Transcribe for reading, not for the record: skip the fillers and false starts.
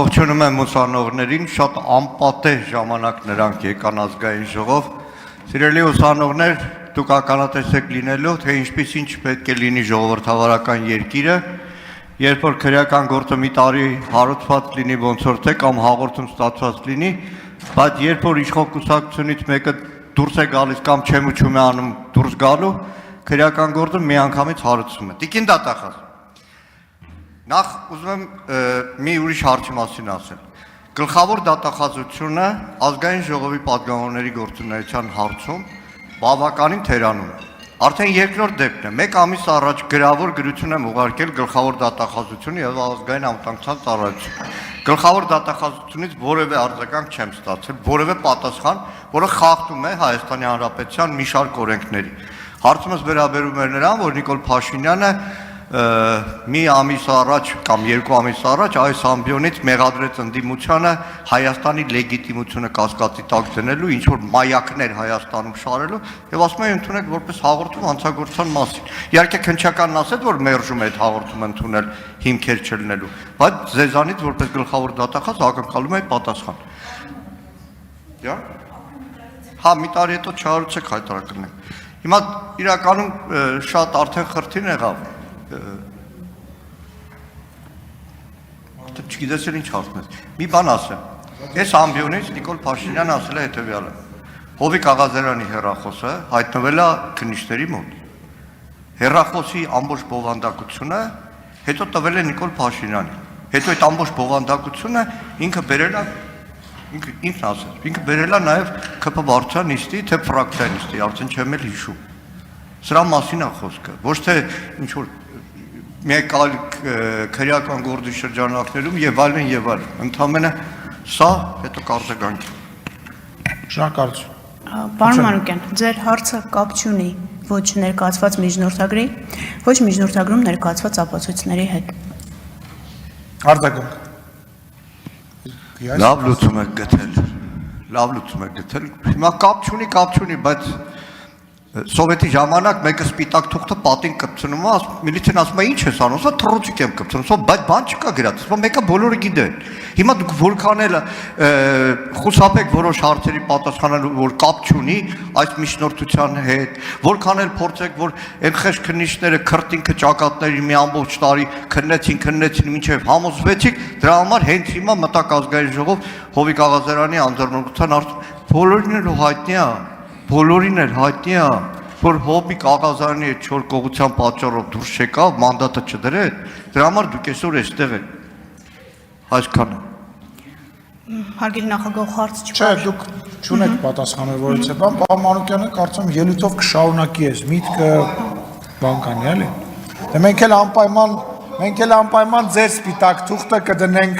Ողջունում եմ ուսանողներին, շատ անպատեհ ժամանակ նրանք եկան ազգային ժողով։ Սիրելի ուսանողներ, դուք ականատեսեք լինելու, թե ինչպես ինչ պետք է լինի ժողովրդավարական երկիրը, երբ որ քրեական գործը մի տարի հարուցված լինի, ոնց որ թե կամ հաղորդում ստացված լինի, բայց երբ որ իշխող կուսակցությունից մեկը դուրս է գալիս կամ չեմուչում է անում դուրս գալու, քրեական գործը միանգամից հարուցվում է։ Տիկին դատախազ։ Նախ ուզում եմ մի ուրիշ հարցի մասին ասել։ Գլխավոր դատախազությունը ազգային ժողովի պատգամավորների գործունեության հարցում բավականին թերանում է։ Արդեն երկրորդ դեպքն է։ Մեկ ամիս առաջ գրավոր գրություն եմ ուղարկել գլխավոր դատախազությունը եւ ազգային անվտանգության ծառայություն։ Գլխավոր դատախազությունից որևէ արձագանք չեմ ստացել, որևէ պատասխան, որը խախտում է Հայաստանի Հանրապետության մի շարք օրենքների։ Հարցումս վերաբերում էր նրան, որ Նիկոլ Փաշինյանը մի ամիս առաջ կամ երկու ամիս առաջ այս ամբիոնից մեղադրեց ընդդիմությանը Հայաստանի լեգիտիմությունը կասկածի տակ դնելու, ինչ որ մայակներ Հայաստանում շարելու եւ ասում են ընդունեք որպես հաղորդում հանցագործության մասին։ Իհարկե քննչականն ասեց, որ մերժում է այդ հաղորդումը ընդունել հիմքեր չլինելու, բայց ձեզանից որպես գլխավոր դատախազ ակնկալում եմ պատասխան։ Հա, մի տարի հետո չհարուցեք հայտարարել։ Հիմա իրականում շատ արդեն խրթին եղավ։ Չգիտես ինչ ասում մի բան ասեմ։ Այս ամբիոնից Նիկոլ Փաշինյանը ասել է հետևյալը. Հովիկ Աղազարյանի հեռախոսը հայտնվել է քննիչների մոտ։ Հեռախոսի ամբողջ բովանդակությունը հետո տվել է Նիկոլ Փաշինյանին։ Հետո այդ ամբողջ բովանդակությունը ինքը բերել է ինքն ասել, ինքը բերել է նաև ԿՊ վարչության նիստի, թե ֆրակցիայի նիստի, արդեն չեմ էլ հիշում։ Սրա մասին է խոսքը, ոչ թե ինչ որ մեկ այլ քրեական գործի շրջանակներում եւ այլն, ընդամենը սա հետո կարձագանք։ Շնորհակալություն։ Պարոն Մանուկյան, ձեր հարցը կապ չունի ոչ ներկայացված միջնորդագրի, ոչ միջնորդագրում ներկայացված ապացույցների հետ։ Արձագանք։ Լավ լուծում եք գտել։ Հիմա կապ չունի, բայց Սովետի ժամանակ մեկը սպիտակ թուղթը պատին կպցնում է, միլիցիան ասում է ինչ ես անում, ասա թռուցիկ եմ կպցնում, բայց բան չկա գրած, ասում մեկը բոլորը գիտեն։ Հիմա դուք որքան էլ խուսափեք որոշ հարցերի պատասխանելու, որ կապ չունի այս միջնորդության հետ, որքան էլ փորձեք, որ այն խեղճ քննիչները քրտինքը ճակատների մի ամբողջ տարի քննեցին մինչև համոզվեցիք, դրա համար հենց հիմա մտակ ազգային ժողով Հովիկ Աղազարյանի անձեռնունության հարց բոլորին էլ հայտնի է, որ Հովիկ Աղազարյանի այդ 4 կողության պատճառով դուրս չեկավ, մանդատը չդրեց, դրա համար դուք այսօր այստեղ եք։ Այսքանը։ Հարգելի նախագահ, հարց չկա։ Չէ, դուք չունեք պատասխանել որից է բան, պարոն Մանուկյանը կարծում ելույթով կշարունակի այս միտքը բան կանի, էլի։ Դե մենք էլ անպայման ձեր սպիտակ թուղթը կդնենք